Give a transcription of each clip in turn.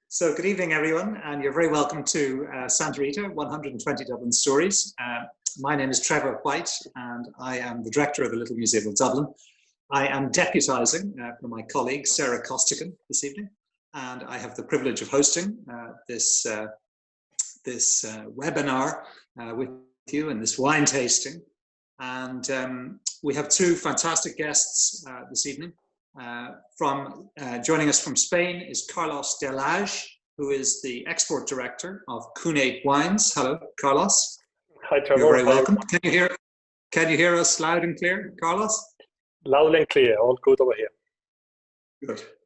So good evening, everyone, and you're very welcome to Santa Rita, 120 Dublin Stories. My name is Trevor White, and I am the director of the Little Museum of Dublin. I am deputising for my colleague, Sarah Costigan, this evening, and I have the privilege of hosting this webinar with you and this wine tasting. And we have two fantastic guests this evening. Joining us from Spain is Carlos Delgado, who is the export director of Cvne Wines. Hello, Carlos. Hi, Trevor. You're very welcome. Can you hear us loud and clear, Carlos? Loud and clear. All good over here.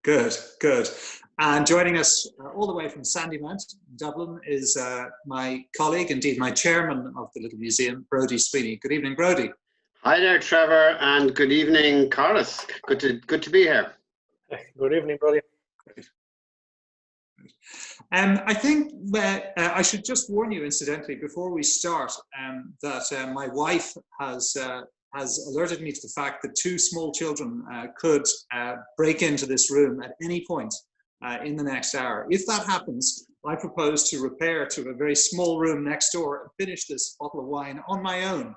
Good. And joining us all the way from Sandymount, Dublin, is my colleague, indeed my chairman of the Little Museum, Brody Sweeney. Good evening, Brody. Hi there, Trevor, and good evening, Carlos. Good to be here. Good evening, Brody. I think that I should just warn you, incidentally, before we start, that my wife has alerted me to the fact that two small children could break into this room at any point in the next hour. If that happens, I propose to repair to a very small room next door and finish this bottle of wine on my own.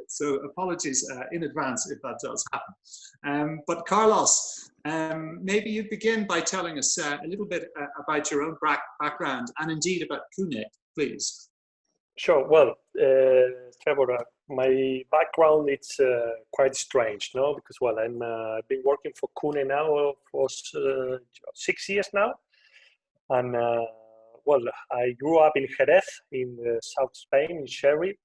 So apologies in advance if that does happen. But Carlos, maybe you begin by telling us a little bit about your own background and indeed about Cvne, please. Sure. Well, Trevor, my background is quite strange, no? Because I've been working for Cvne now for 6 years now, and I grew up in Jerez in South Spain, in Sherry.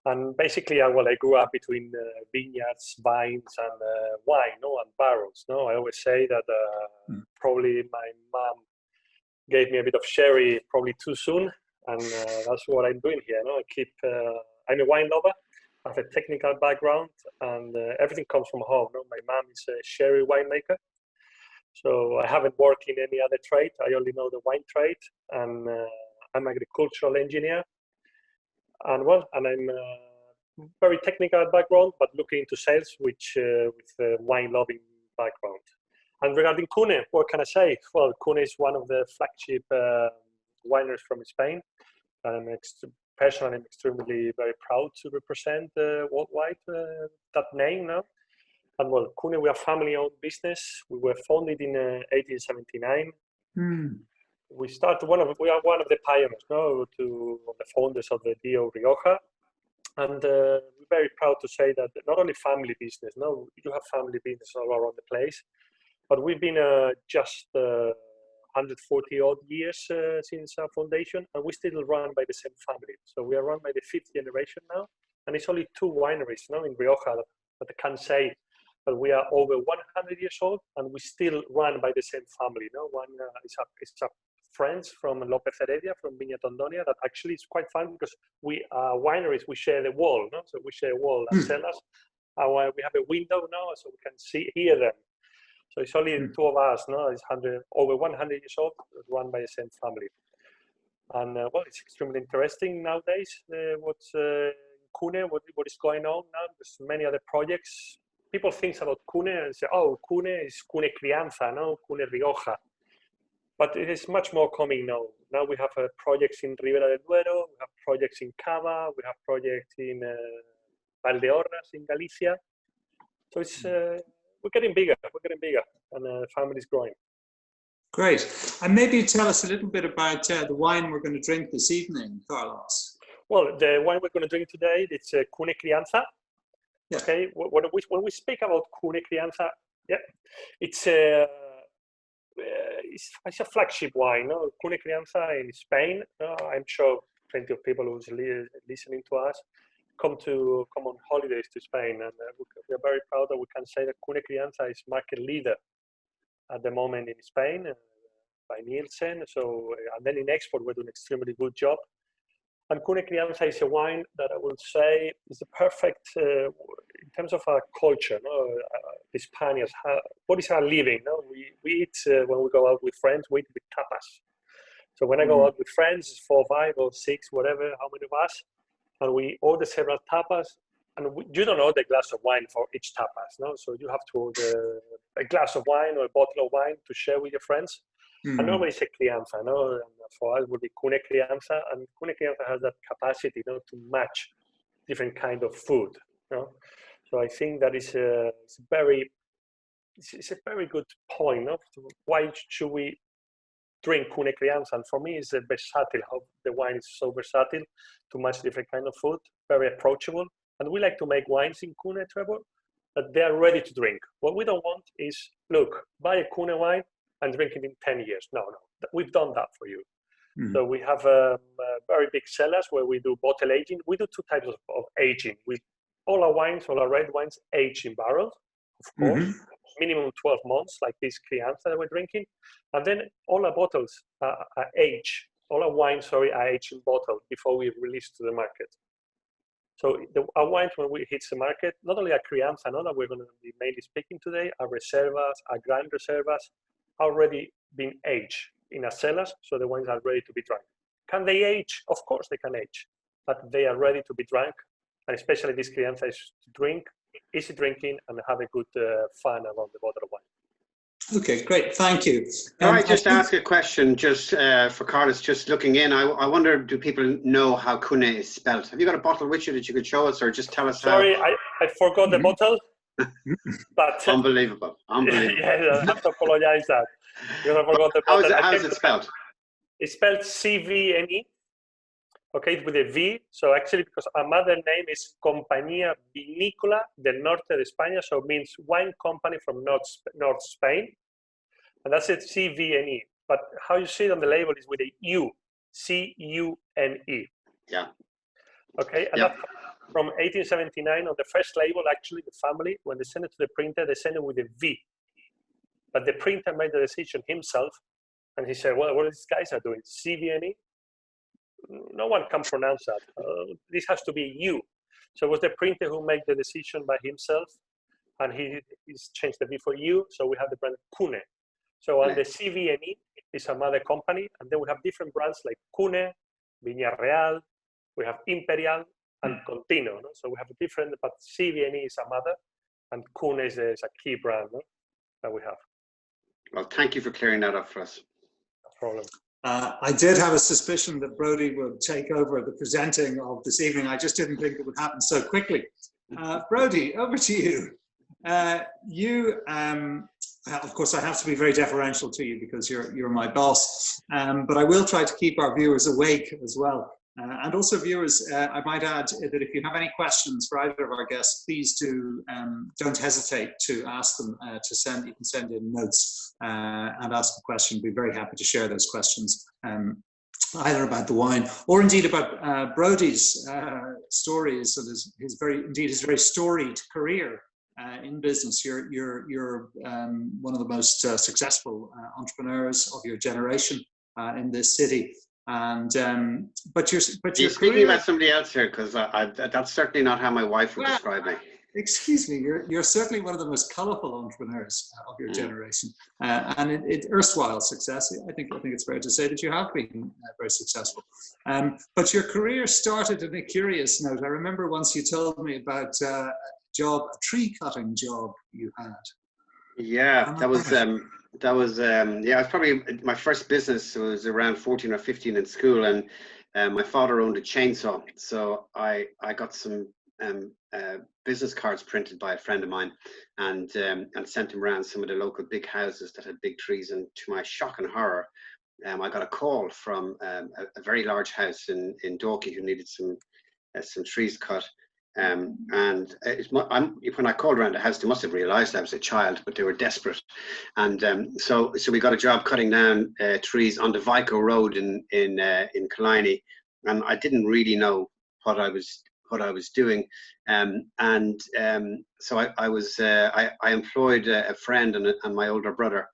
And basically, I grew up between vineyards, vines, and wine, and barrels. I always say that probably my mom gave me a bit of sherry probably too soon, and that's what I'm doing here. I'm a wine lover. I have a technical background, and everything comes from home. My mom is a sherry winemaker, so I haven't worked in any other trade. I only know the wine trade, and I'm an agricultural engineer. And I'm very technical background, but looking into sales, which with a wine-loving background. And regarding Cvne, what can I say? Well, Cvne is one of the flagship wineries from Spain. I'm personally extremely very proud to represent worldwide that name now. And Cvne, we are family-owned business. We were founded in 1879. We are one of the pioneers, of the founders of the Dio Rioja, and we're very proud to say that not only family business. You have family business all around the place, but we've been just 140 odd years since our foundation, and we still run by the same family. So we are run by the 5th generation now, and it's only 2 wineries now in Rioja that I can say that we are over 100 years old, and we still run by the same family. One is a friends from Lopez Heredia, from Viña Tondonia, that actually is quite fun because we wineries, we share the wall, no? So we share a wall as cellars. We have a window now, so we can hear them. So it's only the two of us, no? It's over 100 years old, run by the same family. And well, it's extremely interesting nowadays. What's Cvne, what is going on now? There's many other projects. People think about Cvne and say, oh, Cvne is Cvne Crianza, no? Cvne Rioja. But it is much more coming now. Now we have projects in Ribera del Duero, we have projects in Cava, we have projects in Valdeorras in Galicia. So it's we're getting bigger, and the family is growing. Great. And maybe tell us a little bit about the wine we're going to drink this evening, Carlos. Well, the wine we're going to drink today, it's Cvne Crianza. Yeah. Okay, when we speak about Cvne Crianza, yeah, it's a flagship wine, no? Cvne Crianza in Spain. I'm sure plenty of people who's listening to us come on holidays to Spain, and we're very proud that we can say that Cvne Crianza is market leader at the moment in Spain by Nielsen. So, and then in export, we're doing an extremely good job. And Cvne Crianza is a wine that I will say is the perfect in terms of our culture. No? The Spaniards, what is our living? No? We eat when we go out with friends. We eat with tapas. So when I go out with friends, it's 4, 5, or 6, whatever, how many of us, and we order several tapas. And you don't order a glass of wine for each tapas, no? So you have to order a glass of wine or a bottle of wine to share with your friends. And normally it's a crianza, no? And for us, it would be Cvne Crianza, and Cvne Crianza has that capacity, no, to match different kind of food, no? So I think that is it's a very good point, no? Why should we drink Cvne Crianza? And for me, it's versatile. How the wine is so versatile to match different kind of food, very approachable. And we like to make wines in Cvne, Trevor, that they are ready to drink. What we don't want is, look, buy a Cvne wine and drink it in 10 years. No, we've done that for you. So we have very big cellars where we do bottle aging. We do 2 types of aging. All our wines, all our red wines, age in barrels, of course, minimum 12 months, like this Crianza that we're drinking. And then all our bottles are aged. All our wines, are aged in bottle before we release to the market. So our wines, when we hit the market, not only our Crianza, that we're going to be mainly speaking today, our Reservas, our Grand Reservas, already been aged in our cellars, so the wines are ready to be drunk. Can they age? Of course they can age, but they are ready to be drunk, and especially this Crianza is to drink, easy drinking, and have a good fun around the bottle of wine. Okay, great, thank you. Can I just ask a question, just for Carlos, just looking in? I wonder, do people know how Cvne is spelled? Have you got a bottle with you that you could show us, or just tell us Sorry, I forgot the bottle. But Unbelievable. yeah, I have to apologize that. Because I forgot the bottle. How is it spelled? It's spelled Cvne. Okay, with a V. So actually, because our mother name is Compañía Vinícola del Norte de España, so it means wine company from North Spain. And that's it, Cvne. But how you see it on the label is with a U, Cune. Yeah. Okay, and that from 1879 on the first label, actually, the family, when they send it to the printer, they send it with a V. But the printer made the decision himself, and he said, well, what these guys are doing? Cvne? No one can pronounce that. This has to be U. So it was the printer who made the decision by himself, and he's changed the V for U, so we have the brand Cvne. So and the Cvne is a mother company, and then we have different brands like Cvne, Viña Real, we have Imperial, and Contino. No? So we have different, but Cvne is a mother, and Cvne is a key brand, no? That we have. Well, thank you for clearing that up for us. No problem. I did have a suspicion that Brody would take over the presenting of this evening. I just didn't think it would happen so quickly. Brody, over to you. Of course, I have to be very deferential to you because you're my boss, but I will try to keep our viewers awake as well. And also viewers, I might add that if you have any questions for either of our guests, please don't hesitate to ask them you can send in notes and ask a question. We'd be very happy to share those questions, either about the wine or indeed about Brody's stories. So his very storied career in business. You're one of the most successful entrepreneurs of your generation. in this city. And but you're speaking career, about somebody else here, because that's certainly not how my wife would describe me. Excuse me, you're certainly one of the most colourful entrepreneurs of your generation, and it erstwhile success. I think it's fair to say that you have been very successful. But your career started on a curious note. I remember once you told me about a tree cutting job you had. Yeah, that was yeah. It was probably my first business. Was around 14 or 15 in school, and my father owned a chainsaw, so I got some business cards printed by a friend of mine, and sent them around some of the local big houses that had big trees. And to my shock and horror, I got a call from a very large house in Dalkey who needed some trees cut. And when I called around the house, they must have realised I was a child, but they were desperate. And so we got a job cutting down trees on the Vico Road in Killiney, and I didn't really know what I was doing. So I employed a friend and my older brother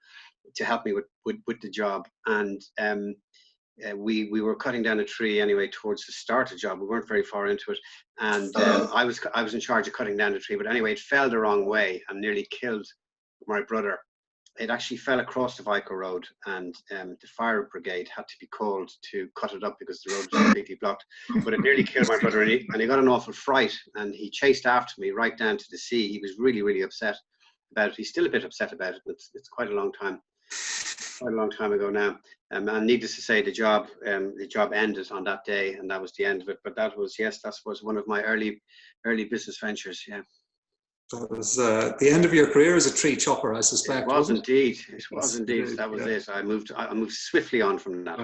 to help me with the job. And we were cutting down a tree anyway towards the start of the job. We weren't very far into it, and I was in charge of cutting down the tree. But anyway, it fell the wrong way and nearly killed my brother. It actually fell across the Vico Road, and the fire brigade had to be called to cut it up because the road was completely blocked. But it nearly killed my brother, and he got an awful fright, and he chased after me right down to the sea. He was really, really upset about it. He's still a bit upset about it. It's quite a long time ago now. And needless to say, the job ended on that day, and that was the end of it. But that was one of my early business ventures. Yeah. That was the end of your career as a tree chopper, I suspect. It was indeed. It was indeed. That was it. I moved swiftly on from that.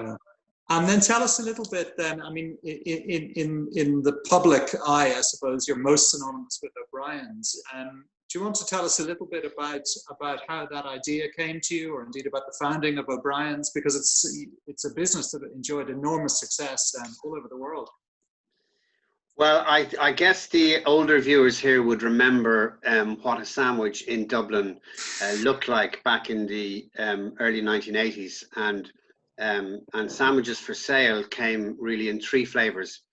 And then tell us a little bit then, I mean, in the public eye, I suppose you're most synonymous with O'Brien's. Do you want to tell us a little bit about how that idea came to you, or indeed about the founding of O'Brien's? Because it's a business that enjoyed enormous success all over the world. Well, I guess the older viewers here would remember what a sandwich in Dublin looked like back in the early 1980s, and sandwiches for sale came really in three flavors.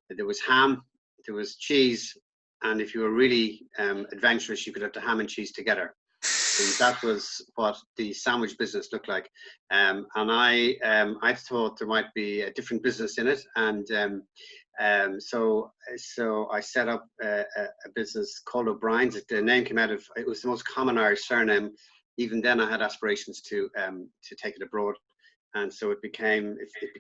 There was ham, there was cheese, and if you were really adventurous, you could have the ham and cheese together. And that was what the sandwich business looked like. And I thought there might be a different business in it, and so I set up a business called O'Brien's. The name came out of, it was the most common Irish surname. Even then, I had aspirations to take it abroad, and so it became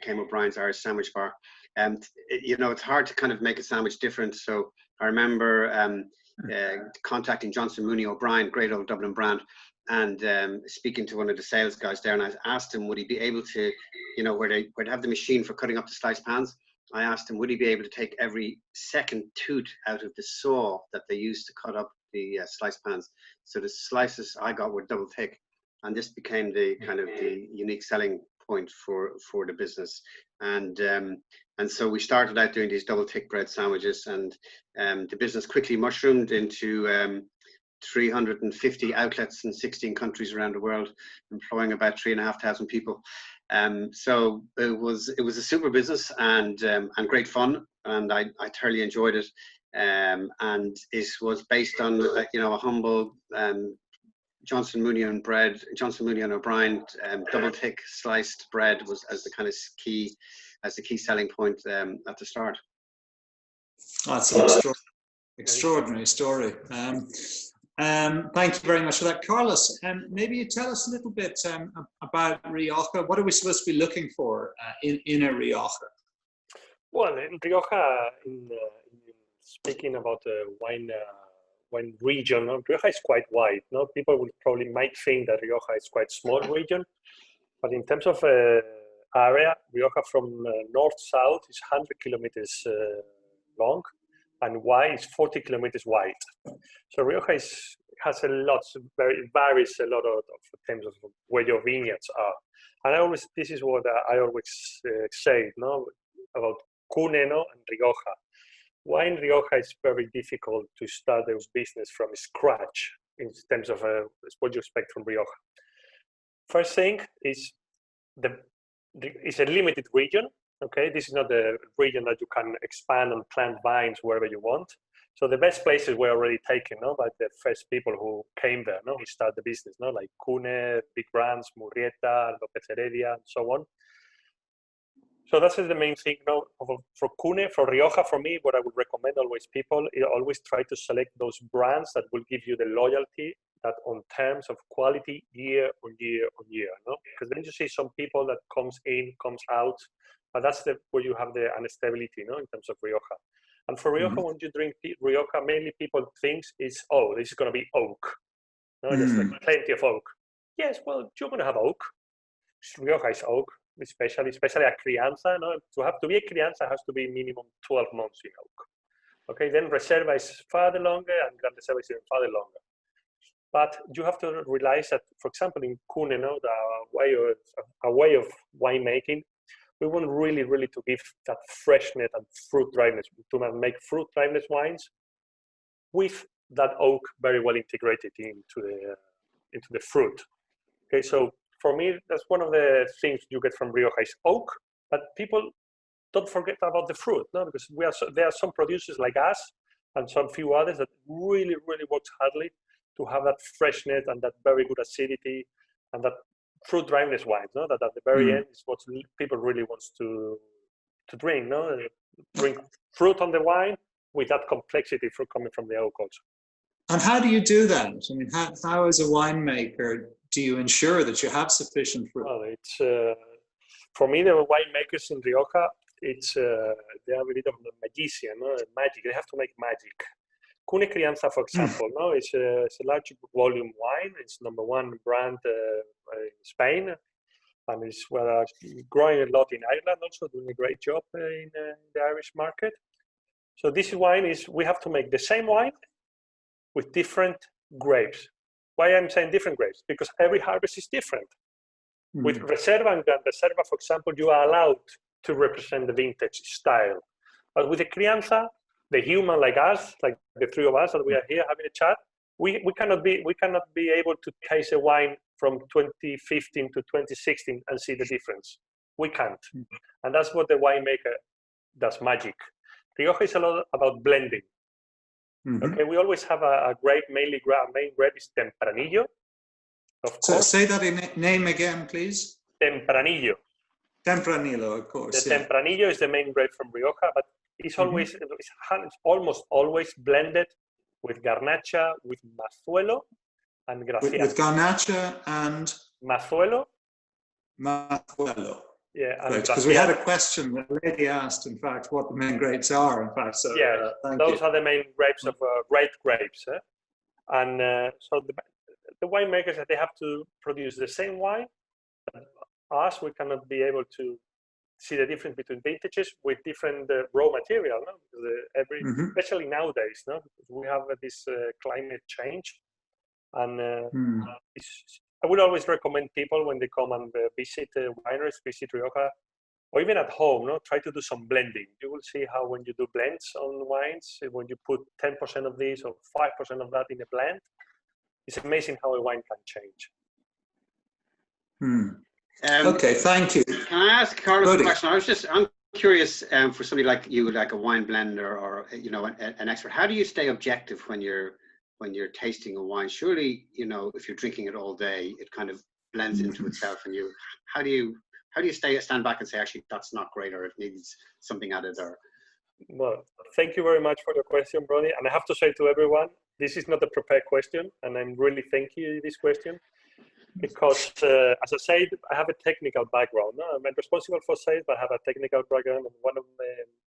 O'Brien's Irish Sandwich Bar. And it's hard to kind of make a sandwich different. So I remember contacting Johnson Mooney O'Brien, great old Dublin brand, and speaking to one of the sales guys there, and I asked him, would he be able to, where they have the machine for cutting up the sliced pans, I asked him, would he be able to take every second tooth out of the saw that they used to cut up the sliced pans? So the slices I got were double thick, and this became the kind of the unique selling point for the business. And so we started out doing these double thick bread sandwiches, and the business quickly mushroomed into 350 outlets in 16 countries around the world, employing about 3,500 people. So it was a super business and great fun, and I thoroughly enjoyed it. And it was based on a humble Johnson Mooney and O'Brien double thick sliced bread was as the kind of key selling point at the start. That's an extraordinary story. Thank you very much for that, Carlos. Maybe you tell us a little bit about Rioja. What are we supposed to be looking for in a Rioja? Well, in Rioja, speaking about the wine region, Rioja is quite wide. No, people might think that Rioja is quite small region, but in terms of area, Rioja from north-south is 100 kilometers long, and wide is 40 kilometers wide. So Rioja has varies a lot of in terms of where your vineyards are. And this is what I always say, about Cvne, and Rioja. Why in Rioja is very difficult to start a business from scratch in terms of what you expect from Rioja. First thing is it's a limited region. Okay, this is not the region that you can expand and plant vines wherever you want. So the best places were already taken, no, by the first people who came there, no, who started the business, no, like Cvne, big brands, Murrieta, Lopez Heredia, and so on. So that's the main thing, no, for Cvne, for Rioja, for me, what I would recommend always people is always try to select those brands that will give you the loyalty that on terms of quality year on year on year, no, because then you see some people that comes in, comes out, but that's where you have the instability, no, in terms of Rioja. And for Rioja, when you drink Rioja, mainly people think is, oh, this is going to be oak. No, there's like plenty of oak. Yes, well, you're going to have oak. Rioja is oak, especially a crianza. No, to be a crianza has to be minimum 12 months in oak. Okay, then Reserva is farther longer, and Gran Reserva is even farther longer. But you have to realize that, for example, in Cvne, no, a way of winemaking, we want really, really to give that freshness and fruit dryness, to make fruit dryness wines with that oak very well integrated into the fruit. Okay, so for me, that's one of the things you get from Rioja is oak, but people don't forget about the fruit, no, because there are some producers like us and some few others that really, really works hardly to have that freshness and that very good acidity and that fruit dryness wines, no? That at the very end is what people really wants to drink, no? Drink fruit on the wine with that complexity coming from the oak also. And how do you do that? I mean, how as a winemaker do you ensure that you have sufficient fruit? Well, it's for me, the winemakers in Rioja, it's they are a bit of a magician, no? Magic. They have to make magic. Cvne Crianza, for example, no, it's a large volume wine. It's #1 brand in Spain, and it's growing a lot in Ireland, also doing a great job in the Irish market. So this wine we have to make the same wine with different grapes. Why I'm saying different grapes? Because every harvest is different. With Reserva and Gran Reserva, for example, you are allowed to represent the vintage style. But with the Crianza, the human like us, like the three of us that we are here having a chat, we cannot be able to taste a wine from 2015 to 2016 and see the difference. We can't. And that's what the winemaker does magic. Rioja is a lot about blending. Okay, we always have a grape, main grape is Tempranillo. Of course. So say that name again, please. Tempranillo. Tempranillo, of course. The Tempranillo is the main grape from Rioja, but it's always, it's almost always blended with Garnacha, with Mazuelo, and Graciano. With Garnacha and Mazuelo. Yeah, right, because we had a question. The lady asked, in fact, what the main grapes are. In fact, so yeah, those are the main grapes of red grapes, and so the winemakers, they have to produce the same wine. Us, we cannot be able to see the difference between vintages with different raw material, no? Because especially nowadays, no? Because we have this climate change, and I would always recommend people when they come and visit wineries, visit Rioja, or even at home, no? Try to do some blending. You will see how when you do blends on wines, when you put 10% of this or 5% of that in a blend, it's amazing how a wine can change. Okay, thank you. Can I ask Carlos a question? I'm curious for somebody like you, like a wine blender or an expert. How do you stay objective when you're tasting a wine? Surely, if you're drinking it all day, it kind of blends into itself. And how do you stand back and say, actually, that's not great, or it needs something added? Or well, thank you very much for your question, Brody. And I have to say to everyone, this is not a prepared question, and I'm really thanking you this question. Because, as I said, I have a technical background. No? I'm responsible for sales, but I have a technical background. And one of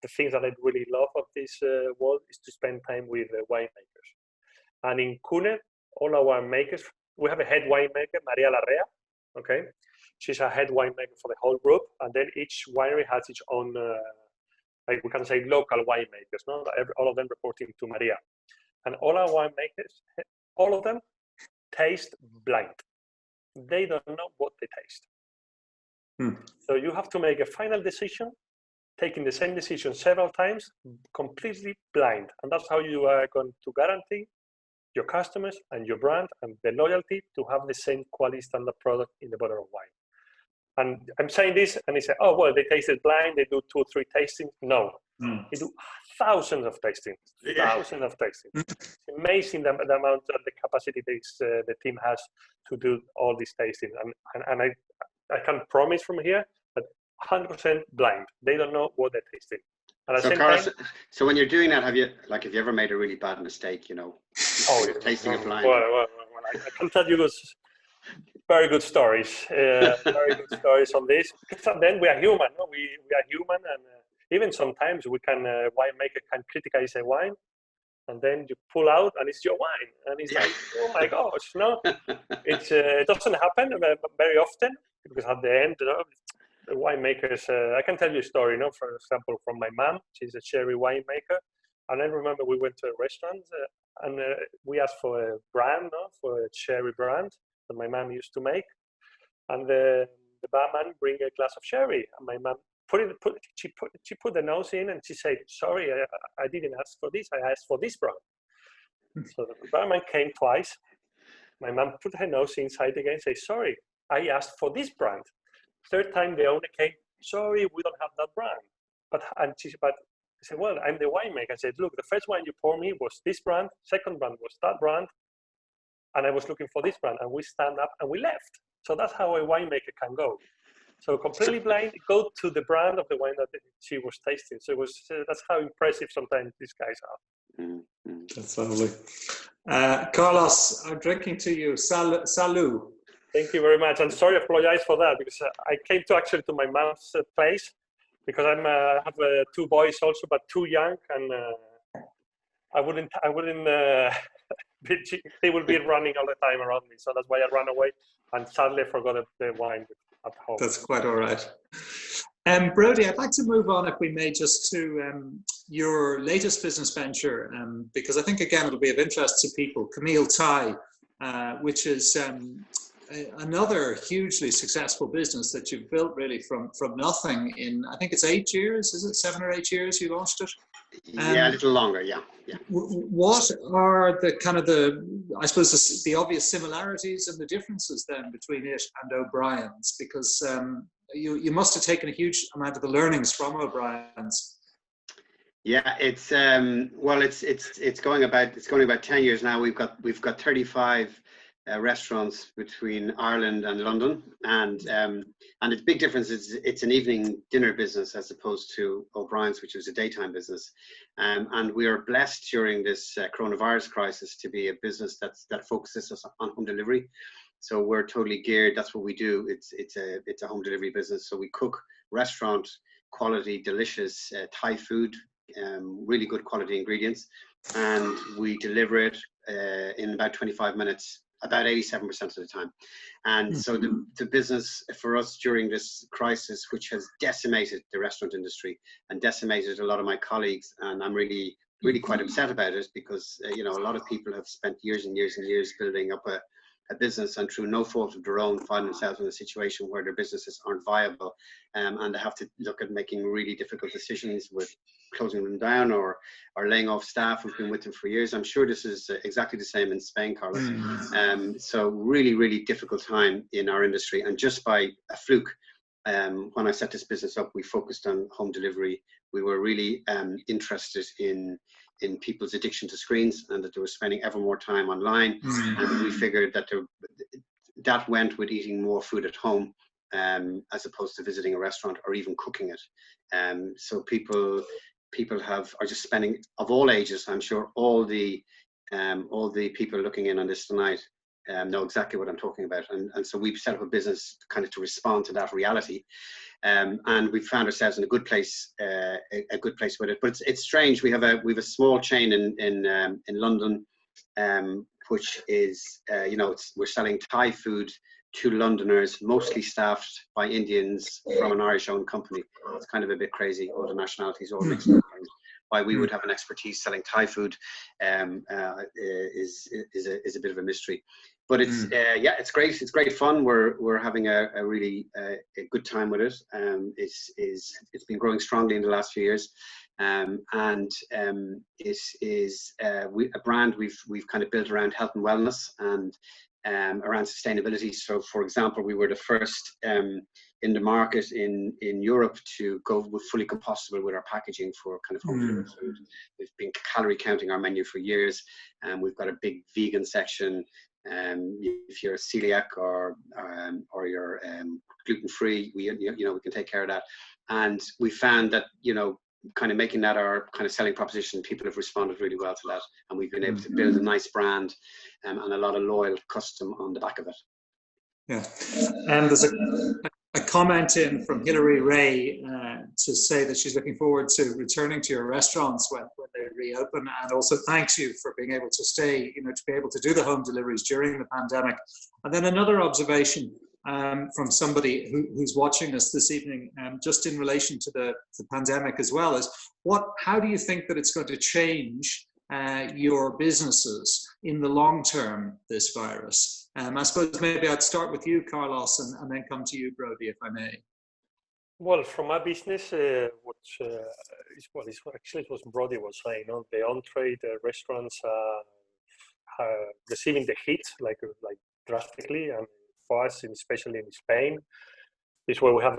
the things that I really love of this world is to spend time with winemakers. And in Cvne, all our winemakers, we have a head winemaker, Maria Larrea. Okay, she's a head winemaker for the whole group. And then each winery has its own, like we can say, local winemakers. No, all of them reporting to Maria. And all our winemakers, all of them taste blind. They don't know what they taste. So you have to make a final decision, taking the same decision several times, completely blind. And that's how you are going to guarantee your customers and your brand and the loyalty to have the same quality standard product in the bottle of wine. And I'm saying this, and he said, "Oh well, they taste it blind. They do 2 or 3 tastings." No, they do thousands of tastings. Thousands of tastings. It's amazing the amount of the capacity the team has to do all these tastings. And I can promise from here that 100% blind. They don't know what they're tasting. And at the So, same Carlos, time, so when you're doing that, have you ever made a really bad mistake? You know, tasting it blind. Well, I can tell you those very good stories. Very good stories on this. Because then we are human. No? We are human, and even sometimes winemaker can criticize a wine, and then you pull out, and it's your wine, and it's like, oh my gosh, no, it doesn't happen very often, because at the end, the winemakers. I can tell you a story, for example, from my mom. She's a sherry winemaker, and I remember we went to a restaurant, and we asked for a brand, for a sherry brand that my mom used to make, and the barman bring a glass of sherry, and my mom she put the nose in, and she said, "Sorry, I didn't ask for this. I asked for this brand." So the barman came twice. My mom put her nose inside again and said, "Sorry, I asked for this brand." Third time the owner came, "Sorry, we don't have that brand." But I said, "Well, I'm the winemaker." I said, "Look, the first wine you poured me was this brand. Second brand was that brand, and I was looking for this brand." And we stand up and we left. So that's how a winemaker can go. So completely blind, go to the brand of the wine that she was tasting. So that's how impressive sometimes these guys are. That's lovely. Carlos, I'm drinking to you. Salut. Thank you very much. And sorry, I apologize for that, because I came to my mom's place, because I have 2 boys also, but too young, and I wouldn't. They will be running all the time around me, so that's why I ran away, and sadly I forgot the wine at home. That's quite all right. Brody, I'd like to move on, if we may, just to your latest business venture, because I think, again, it'll be of interest to people. Camile Thai, which is another hugely successful business that you've built really from nothing in, I think it's 8 years, is it 7 or 8 years you launched it? Yeah, a little longer, yeah. What are I suppose, the obvious similarities and the differences then between it and O'Brien's? Because you must have taken a huge amount of the learnings from O'Brien's. Yeah, it's going about 10 years now. We've got 35 restaurants between Ireland and London, and the big difference is it's an evening dinner business as opposed to O'Brien's, which was a daytime business. And we are blessed during this coronavirus crisis to be a business that focuses us on home delivery. So we're totally geared. That's what we do. It's a home delivery business. So we cook restaurant quality, delicious Thai food, really good quality ingredients, and we deliver it in about 25 minutes. About 87% of the time. And so the business for us during this crisis, which has decimated the restaurant industry and decimated a lot of my colleagues, and I'm really quite upset about it, because a lot of people have spent years and years and years building up a business, and through no fault of their own find themselves in a situation where their businesses aren't viable, and they have to look at making really difficult decisions with closing them down or laying off staff who've been with them for years. I'm sure this is exactly the same in Spain, Carlos. So really difficult time in our industry, and just by a fluke, when I set this business up, we focused on home delivery. We were really interested in people's addiction to screens, and that they were spending ever more time online. And we figured that that went with eating more food at home, as opposed to visiting a restaurant or even cooking it. So people are just spending, of all ages. I'm sure all the people looking in on this tonight know exactly what I'm talking about. And so we've set up a business kind of to respond to that reality. And we found ourselves in a good place with it. But it's strange. We have a small chain in London, which is we're selling Thai food to Londoners, mostly staffed by Indians from an Irish-owned company. It's kind of a bit crazy. All the nationalities all mixed up. Why we would have an expertise selling Thai food is a bit of a mystery. But it's great. It's great fun. We're having a really good time with it. It's been growing strongly in the last few years, and it is a brand we've kind of built around health and wellness and around sustainability. So, for example, we were the first in the market in Europe to go with fully compostable with our packaging for kind of home delivered food. We've been calorie counting our menu for years, and we've got a big vegan section. If you're celiac or you're gluten-free, we can take care of that. And we found that, kind of making that our kind of selling proposition, people have responded really well to that, and we've been able to build a nice brand and a lot of loyal custom on the back of it. Yeah, and there's a comment in from Hilary Ray to say that she's looking forward to returning to your restaurants when they reopen, and also thanks you for being able to stay, to be able to do the home deliveries during the pandemic. And then another observation from somebody who's watching us this evening, just in relation to the pandemic as well, is how do you think that it's going to change your businesses in the long term, this virus? I suppose maybe I'd start with you, Carlos, and then come to you, Brody, if I may. Well, from my business, actually it was Brody was saying, the on-trade restaurants are receiving the hit like drastically, and for us, especially in Spain, this is where we have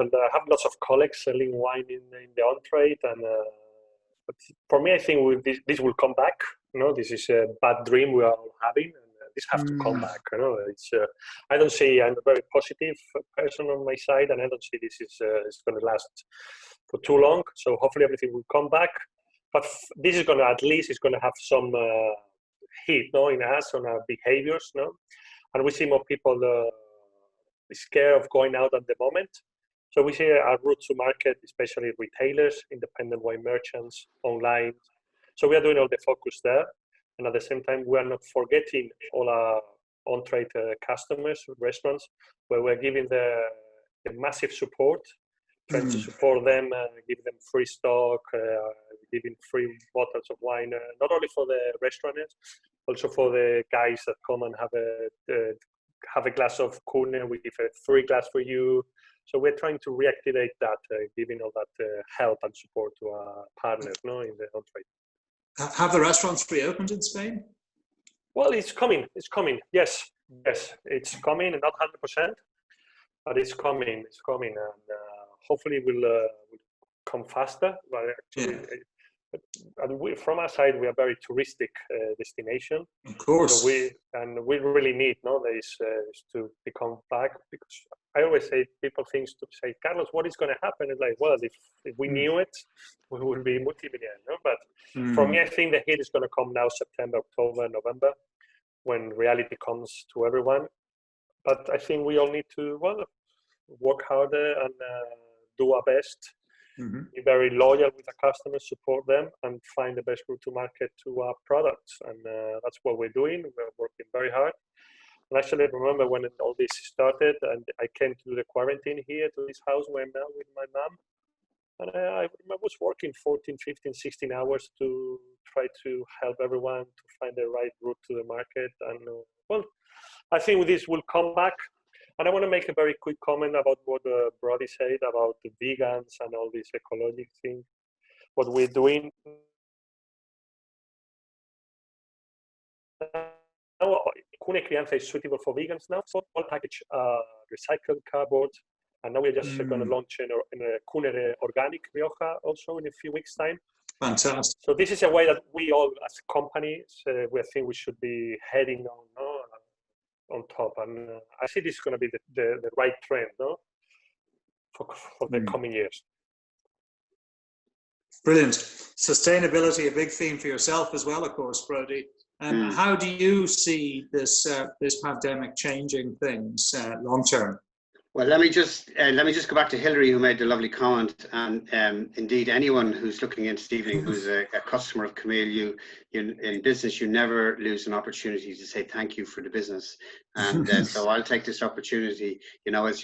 lots of colleagues selling wine in the on-trade, and but for me, I think this will come back. This is a bad dream we are all having, and this has to come back. It's I don't see. I'm a very positive person on my side, and I don't see this is going to last for too long. So hopefully everything will come back. But this is going to it's going to have some heat, in us on our behaviors, and we see more people scared of going out at the moment. So we see our route to market, especially retailers, independent wine merchants, online. So we are doing all the focus there. And at the same time, we are not forgetting all our on-trade customers, restaurants, where we're giving the massive support, trying to support them, give them free stock, giving free bottles of wine, not only for the restaurants, also for the guys that come and have a glass of Cvne, we give a free glass for you. So we're trying to reactivate that, giving all that help and support to our partners, in the on-trade. Have the restaurants reopened in Spain? Well, it's coming. It's coming. Yes, it's coming. Not 100%, but it's coming. It's coming, and hopefully will come faster. But actually, from our side, we are very touristic destination. Of course. So we really need this to become back, because I always say people things to say, Carlos, what is going to happen? It's like, well, if we knew it, we would be multi-millionaire. But for me, I think the hit is going to come now, September, October, November, when reality comes to everyone. But I think we all need to work harder and do our best. Be very loyal with our customers, support them, and find the best route to market to our products. And that's what we're doing. We're working very hard. And actually, I remember when all this started, and I came to the quarantine here to this house where I'm now with my mom. And I was working 14, 15, 16 hours to try to help everyone to find the right route to the market. And I think this will come back. And I want to make a very quick comment about what Brody said about the vegans and all this ecological thing. What we're doing now, Cvne Crianza is suitable for vegans now. So all package recycled cardboard. And now we're just going to launch in a Cvne organic Rioja also in a few weeks' time. Fantastic. So this is a way that we all, as companies, we think we should be heading on top. And I see this is going to be the right trend, for the coming years. Brilliant. Sustainability, a big theme for yourself as well, of course, Brody. How do you see this pandemic changing things long term? Well, let me just go back to Hilary, who made the lovely comment, and indeed anyone who's looking in this evening who's a customer of Camile, in business you never lose an opportunity to say thank you for the business, and so I'll take this opportunity. As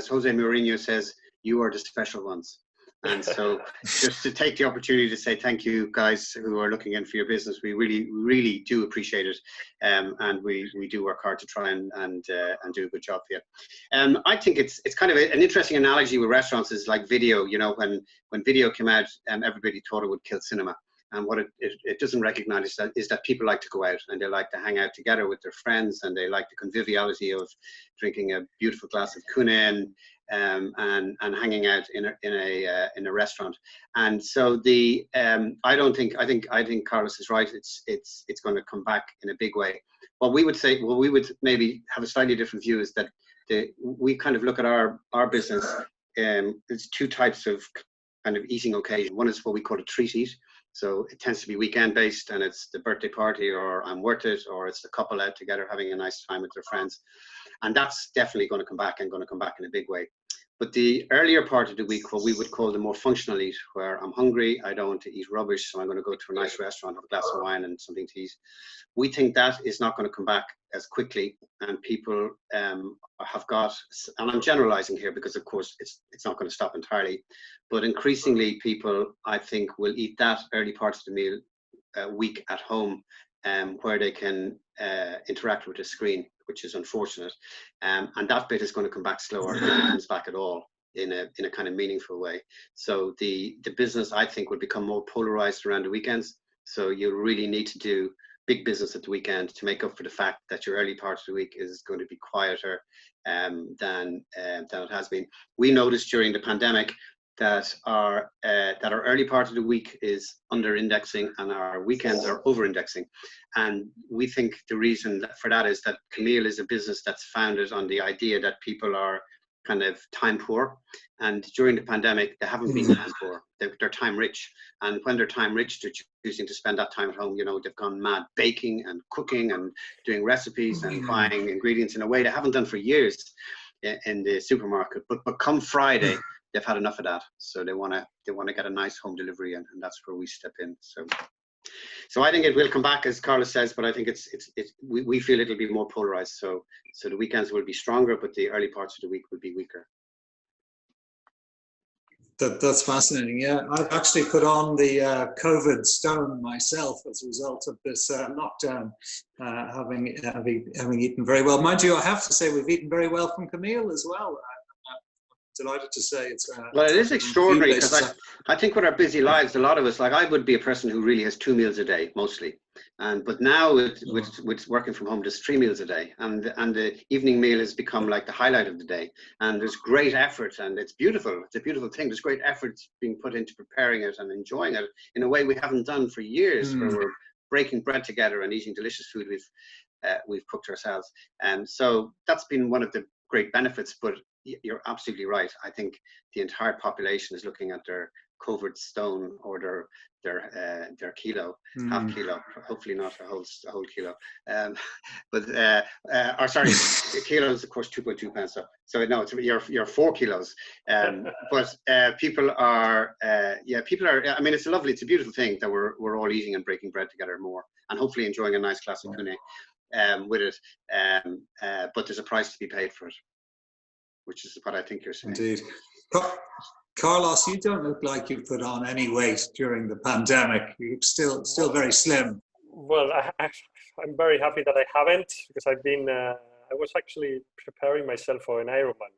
Jose Mourinho says, you are the special ones. And so just to take the opportunity to say thank you guys who are looking in for your business. We really, really do appreciate it. And we do work hard to try and do a good job for you. I think it's kind of an interesting analogy with restaurants is like video. When video came out, everybody thought it would kill cinema. And what it doesn't recognize is that people like to go out and they like to hang out together with their friends, and they like the conviviality of drinking a beautiful glass of Cvne and hanging out in a restaurant. And so I think Carlos is right. It's going to come back in a big way. What we would maybe have a slightly different view is that we kind of look at our business. There's two types of kind of eating occasion. One is what we call a treat eat. So it tends to be weekend based, and it's the birthday party, or I'm worth it, or it's the couple out together having a nice time with their friends. And that's definitely going to come back, and going to come back in a big way. But the earlier part of the week, what we would call the more functional eat, where I'm hungry, I don't want to eat rubbish, so I'm going to go to a nice restaurant, have a glass of wine and something to eat. We think that is not going to come back as quickly, and people have got, and I'm generalizing here because of course it's not going to stop entirely, but increasingly people, I think, will eat that early part of the meal week at home, where they can interact with the screen, which is unfortunate, and that bit is going to come back slower if it comes back at all in a kind of meaningful way. So the business, I think, will become more polarized around the weekends. So you really need to do big business at the weekend to make up for the fact that your early part of the week is going to be quieter than it has been. We noticed during the pandemic that our early part of the week is under indexing and our weekends are over indexing. And we think the reason for that is that Camile is a business that's founded on the idea that people are kind of time poor. And during the pandemic, they haven't been time poor. They're time rich. And when they're time rich, they're choosing to spend that time at home. You know, they've gone mad baking and cooking and doing recipes and buying ingredients in a way they haven't done for years in the supermarket. But come Friday, they've had enough of that. So they want to get a nice home delivery, and that's where we step in. So I think it will come back, as Carlos says, but I think we feel it'll be more polarized. So the weekends will be stronger, but the early parts of the week will be weaker. That's fascinating. Yeah, I've actually put on the COVID stone myself as a result of this lockdown, having eaten very well. Mind you, I have to say we've eaten very well from Camile as well. Delighted to say it's well, it is extraordinary, because I think with our busy lives, a lot of us, like I would be a person who really has 2 meals a day mostly, but now with working from home, there's 3 meals a day, and the evening meal has become like the highlight of the day, and there's great effort, and it's beautiful. It's a beautiful thing. There's great effort being put into preparing it and enjoying it in a way we haven't done for years, where we're breaking bread together and eating delicious food we've cooked ourselves, and so that's been one of the great benefits. But you're absolutely right. I think the entire population is looking at their COVID stone or their kilo, half kilo, hopefully not a whole kilo. Or sorry, a kilo is of course 2.2 pounds. So no, you're 4 kilos. But people are. I mean, it's a beautiful thing that we're all eating and breaking bread together more, and hopefully enjoying a nice glass of Cvne with it. But there's a price to be paid for it, which is what I think you're saying. Indeed. Carlos, you don't look like you put on any weight during the pandemic. You're still very slim. Well, I'm very happy that I haven't, because I've been, I was actually preparing myself for an Ironman.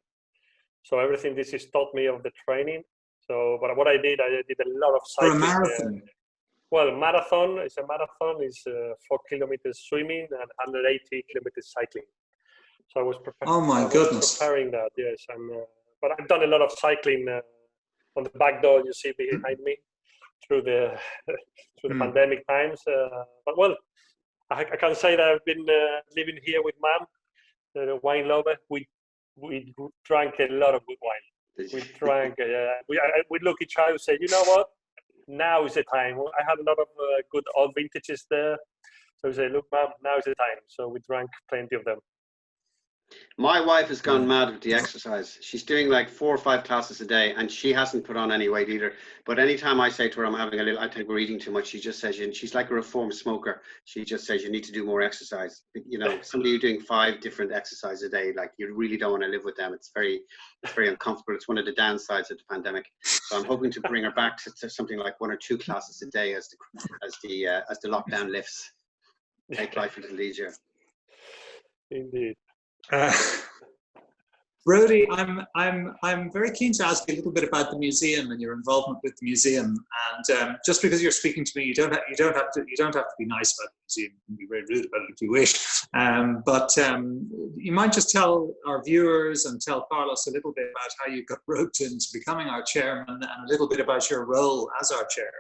So everything this has taught me of the training. So, but what I did a lot of cycling. For a marathon? Marathon is 4 kilometers swimming and 180 kilometers cycling. So I was preparing. Oh my goodness! Preparing that, yes. But I've done a lot of cycling on the back door you see behind me through the pandemic times. But well, I can say that I've been living here with Mom, the wine lover. We drank a lot of good wine. We drank. We look at each other and say, you know what? Now is the time. I had a lot of good old vintages there. So we say, look, Mom, now is the time. So we drank plenty of them. My wife has gone mad with the exercise. She's doing like 4 or 5 classes a day, and she hasn't put on any weight either. But anytime I say to her, I think we're eating too much, she just says, and she's like a reformed smoker. She just says, you need to do more exercise. You know, somebody who's doing 5 different exercises a day, like you really don't want to live with them. It's very uncomfortable. It's one of the downsides of the pandemic. So I'm hoping to bring her back to something like 1 or 2 classes a day as the lockdown lifts. Take life a little easier. Indeed. Brody, I'm very keen to ask you a little bit about the museum and your involvement with the museum. And just because you're speaking to me, you don't have to be nice about the museum. You can be very rude about it if you wish. But you might just tell our viewers and tell Carlos a little bit about how you got roped into becoming our chairman, and a little bit about your role as our chair.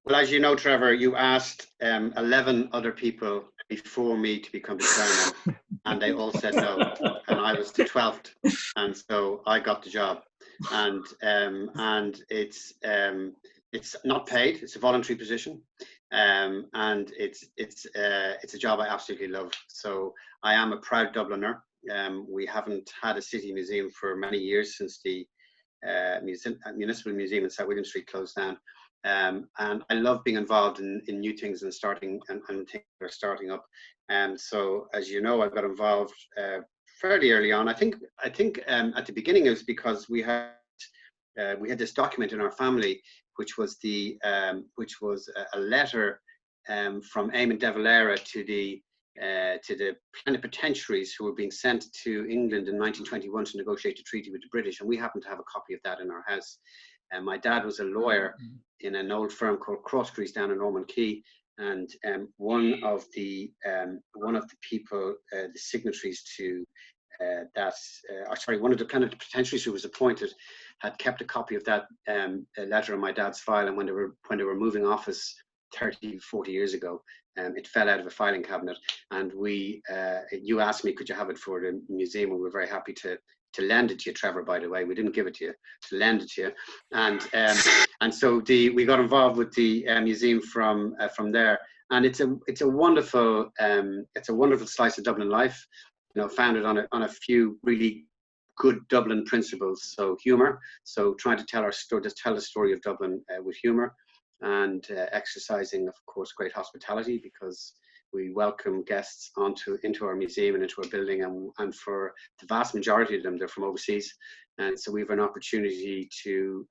Well, as you know, Trevor, you asked 11 other people before me to become the chairman, and they all said no, and I was the 12th, and so I got the job. And it's not paid; it's a voluntary position, and it's a job I absolutely love. So I am a proud Dubliner. We haven't had a city museum for many years since the Municipal Museum in South William Street closed down. And I love being involved in new things and starting and things that are starting up. So as you know, I got involved fairly early on. I think at the beginning it was because we had this document in our family, which was a letter from Eamon de Valera to the plenipotentiaries who were being sent to England in 1921 to negotiate a treaty with the British, and we happened to have a copy of that in our house. And my dad was a lawyer in an old firm called Crosscrease down in Norman Quay, and one of the people, the signatories to one of the plenipotentiaries who was appointed, had kept a copy of that letter in my dad's file, and when they were moving office 30, 40 years ago, it fell out of a filing cabinet, and you asked me, could you have it for the museum, and we were very happy to lend it to you, Trevor, by the way. We didn't give it to you, to lend it to you. And so we got involved with the museum from there. And it's a wonderful slice of Dublin life, founded on a few really good Dublin principles. So humor, so trying to tell the story of Dublin with humor, and exercising, of course, great hospitality, because we welcome guests into our museum and into our building, and for the vast majority of them, they're from overseas, and so we have an opportunity to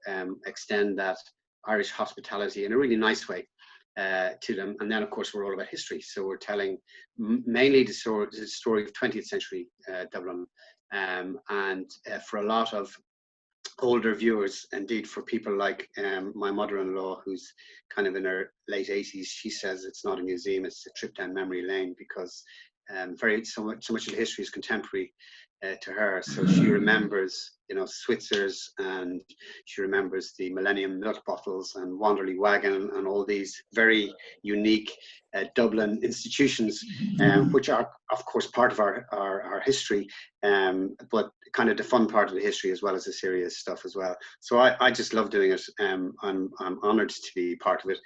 extend that Irish hospitality in a really nice way to them. And then, of course, we're all about history, so we're telling mainly the story of 20th century Dublin, and for a lot of older viewers, indeed for people like my mother-in-law, who's kind of in her late 80s, she says it's not a museum, it's a trip down memory lane, because so much of the history is contemporary to her. So she remembers, Switzers, and she remembers the Millennium milk bottles and Wanderley wagon and all these very unique Dublin institutions, which are, of course, part of our history, but kind of the fun part of the history as well as the serious stuff as well. So I just love doing it. I'm honoured to be part of it.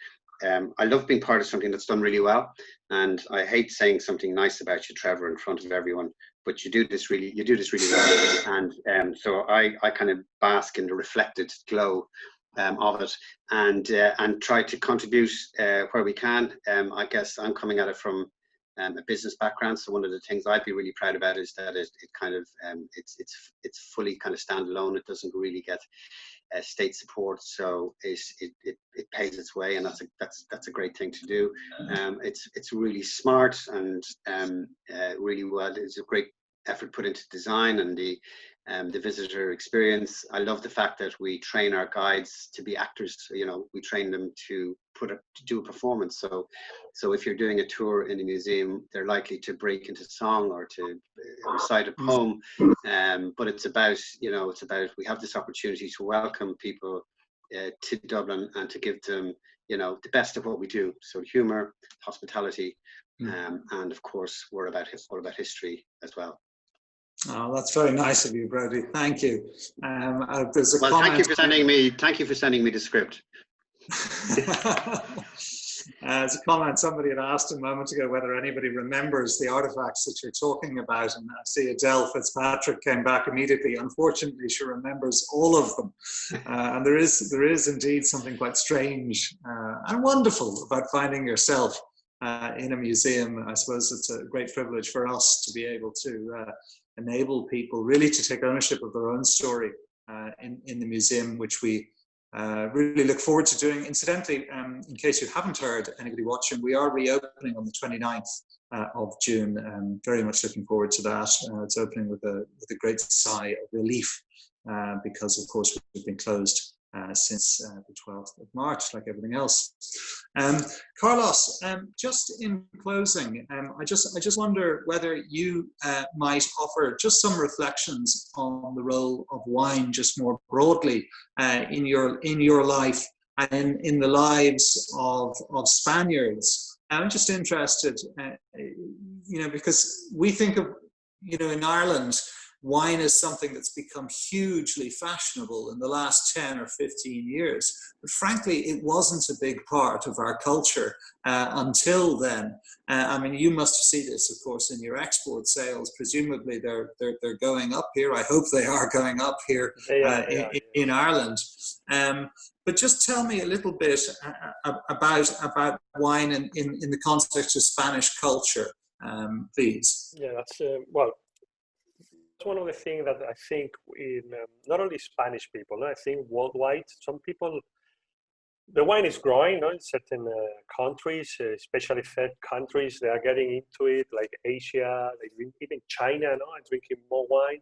I love being part of something that's done really well, and I hate saying something nice about you, Trevor, in front of everyone, but you do this really well, and so I kind of bask in the reflected glow of it, and try to contribute where we can. I guess I'm coming at it from a business background, so one of the things I'd be really proud about is that it kind of it's fully kind of standalone. It doesn't really get state support, so it pays its way, and that's a great thing to do. It's really smart, and really well. It's a great effort put into design and the visitor experience. I love the fact that we train our guides to be actors. We train them to do a performance. So if you're doing a tour in the museum, they're likely to break into song or to recite a poem. But it's about we have this opportunity to welcome people to Dublin and to give them the best of what we do. So humor, hospitality, and of course we're about history as well. Oh, that's very nice of you, Brody. Thank you. There's a well, comment. Thank you for sending me the script. There's a comment. Somebody had asked a moment ago whether anybody remembers the artifacts that you're talking about, and I see Adele Fitzpatrick came back immediately. Unfortunately, she remembers all of them, and there is indeed something quite strange and wonderful about finding yourself in a museum. I suppose it's a great privilege for us to be able to enable people really to take ownership of their own story in the museum, which we really look forward to doing. Incidentally, in case you haven't heard, anybody watching, we are reopening on the 29th of June. Very much looking forward to that. It's opening with a great sigh of relief because, of course, we've been closed since the 12th of March, like everything else. Carlos, just in closing, I just wonder whether you might offer just some reflections on the role of wine, just more broadly, in your life and in the lives of Spaniards. I'm just interested, because we think of, in Ireland, wine is something that's become hugely fashionable in the last 10 or 15 years. But frankly, it wasn't a big part of our culture until then. You must see this, of course, in your export sales. Presumably they're going up here. I hope they are going up here in Ireland. But just tell me a little bit about wine in the context of Spanish culture, please. Yeah, that's one of the things that I think in not only Spanish people, I think worldwide, some people, the wine is growing in certain countries, especially third countries, they are getting into it, like Asia, even China, are drinking more wine.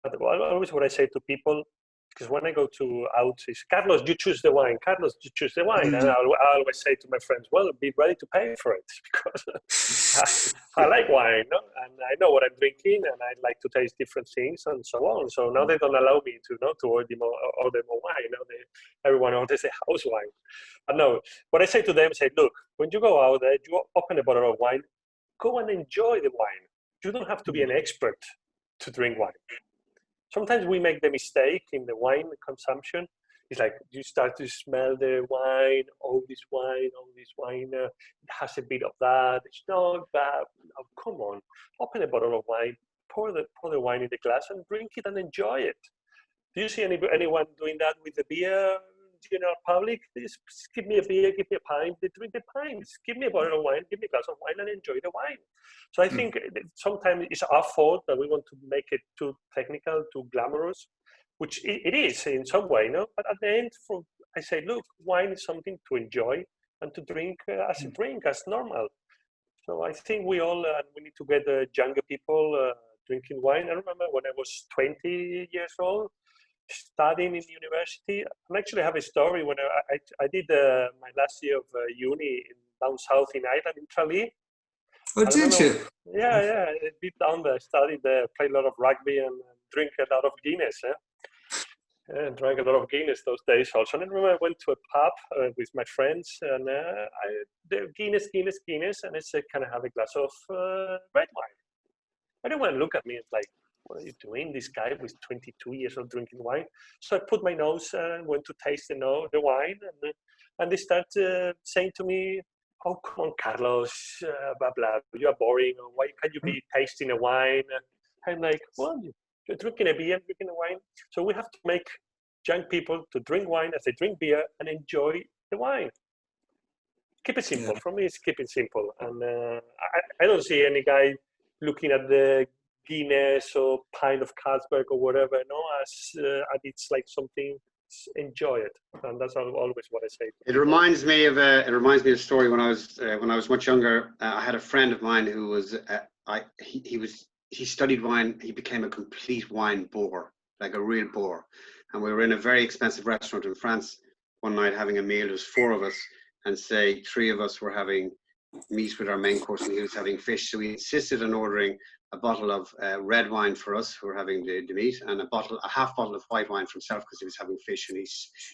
But always what I say to people, because when I go out, is Carlos, you choose the wine. Carlos, you choose the wine. And I always say to my friends, well, be ready to pay for it because I like wine, and I know what I'm drinking, and I like to taste different things and so on. So now they don't allow me to order more wine. Everyone orders a house wine. But no, what I say to them, look, when you go out there, you open a bottle of wine, go and enjoy the wine. You don't have to be an expert to drink wine. Sometimes we make the mistake in the wine consumption. It's like you start to smell the wine, this wine, it has a bit of that, it's not bad. Oh, come on, open a bottle of wine, pour the wine in the glass and drink it and enjoy it. Do you see anyone doing that with the beer? General public, just give me a beer, give me a pint, they drink the pints. Give me a bottle of wine, give me a glass of wine and enjoy the wine. So I think sometimes it's our fault that we want to make it too technical, too glamorous, which it is in some way, But at the end, I say, look, wine is something to enjoy and to drink as a drink, as normal. So I think we all we need to get the younger people drinking wine. I remember when I was 20 years old, studying in university. I actually have a story when I did my last year of uni down south in Ireland, in Tralee. Oh, did you? Yeah, I did down there, studied there, played a lot of rugby and drink a lot of Guinness. And drank a lot of Guinness those days also. And I remember I went to a pub with my friends and Guinness, and I said, can I have a glass of red wine? Everyone looked at me and like, what are you doing? This guy was 22 years old drinking wine. So I put my nose and went to taste the wine. And they start saying to me, oh, come on, Carlos, blah, blah, you are boring. Or why can't you be tasting a wine? I'm like, well, you're drinking a beer, I'm drinking a wine. So we have to make young people to drink wine as they drink beer and enjoy the wine. Keep it simple. Yeah. For me, it's keep it simple. And I don't see any guy looking at the Guinness or pint of Carlsberg or whatever, as it's like something. Enjoy it, and that's always what I say. It reminds me of a story when I was much younger. I had a friend of mine who was he studied wine. He became a complete wine bore, like a real bore. And we were in a very expensive restaurant in France one night having a meal. There was 4 of us, and say 3 of us were having meat with our main course, and he was having fish. So we insisted on ordering a bottle of red wine for us who were having the meat, and a half bottle of white wine for himself because he was having fish. And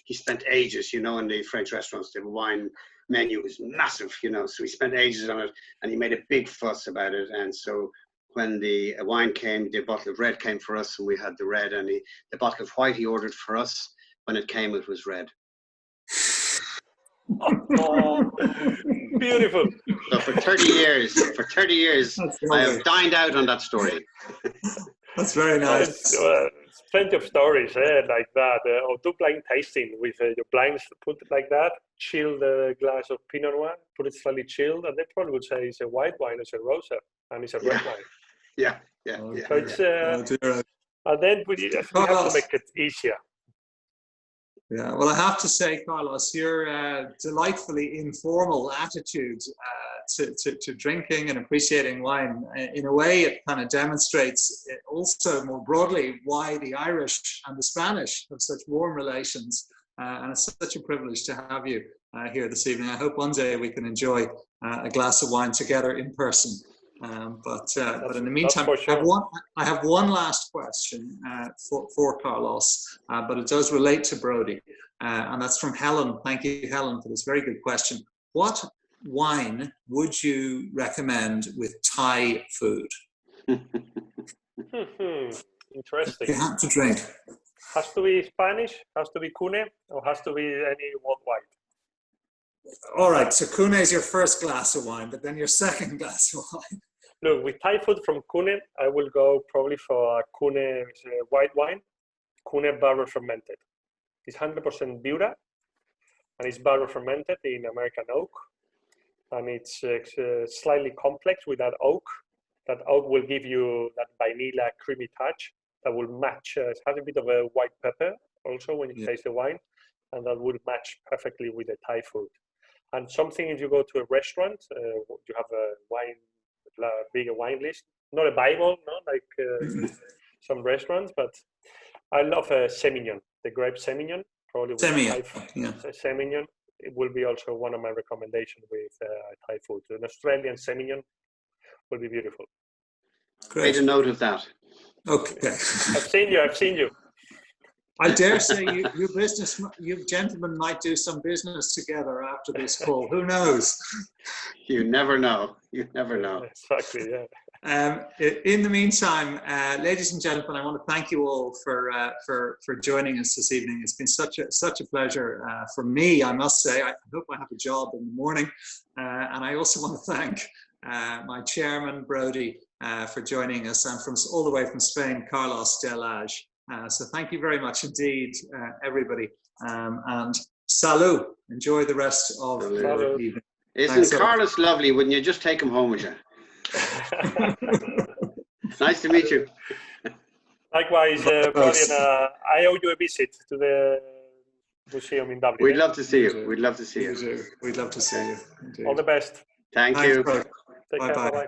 he spent ages, in the French restaurants, the wine menu was massive, so he spent ages on it, and he made a big fuss about it. And so when the wine came, the bottle of red came for us, and we had the red, and the bottle of white he ordered for us, when it came, it was red. Oh, beautiful. So for 30 years, I have dined out on that story. That's very nice. Plenty of stories like that. Or do blind tasting with your blinds, put it like that, chill the glass of Pinot Noir, put it slightly chilled, and they probably would say it's a white wine, it's a Rosa, and it's a red wine. Yeah. So it's, and then we have to make it easier. Yeah, well, I have to say, Carlos, your delightfully informal attitude to drinking and appreciating wine, in a way, it kind of demonstrates also more broadly why the Irish and the Spanish have such warm relations. And it's such a privilege to have you here this evening. I hope one day we can enjoy a glass of wine together in person. But in the meantime, sure. I have one last question for Carlos, but it does relate to Brody, and that's from Helen. Thank you, Helen, for this very good question. What wine would you recommend with Thai food? Interesting. You have to drink. Has to be Spanish, has to be Cvne, or has to be any worldwide? All right, so Cvne is your first glass of wine, but then your second glass of wine. Look, with Thai food from Cvne, I will go probably for Cvne white wine, Cvne barrel fermented. It's 100% Bura, and it's barrel fermented in American oak, and it's slightly complex with that oak. That oak will give you that vanilla creamy touch that will match. It has a bit of a white pepper also when you taste the wine, and that will match perfectly with the Thai food. And something, if you go to a restaurant, you have a wine, bigger wine list, not a Bible, no, like some restaurants, but I love Semillon, the grape Semillon, probably with Semillon. It will be also one of my recommendations with Thai food. An Australian Semillon will be beautiful. Great. Made a note of that. Okay. I've seen you. I dare say you gentlemen might do some business together after this call. Who knows? You never know. You never know. Exactly, yeah. In the meantime, ladies and gentlemen, I want to thank you all for joining us this evening. It's been such a pleasure for me, I must say. I hope I have a job in the morning. And I also want to thank my chairman, Brody, for joining us, and from all the way from Spain, Carlos Delgado. So thank you very much indeed, everybody. And salut. Enjoy the rest of your evening. Isn't Carlos lovely? Wouldn't you just take him home with you? Nice to meet you. Likewise, Brody, I owe you a visit to the museum in Dublin. We'd love to see you. We'd love to see you. We'd love to see you. Indeed. All the best. Thank you. Take care. Bye-bye.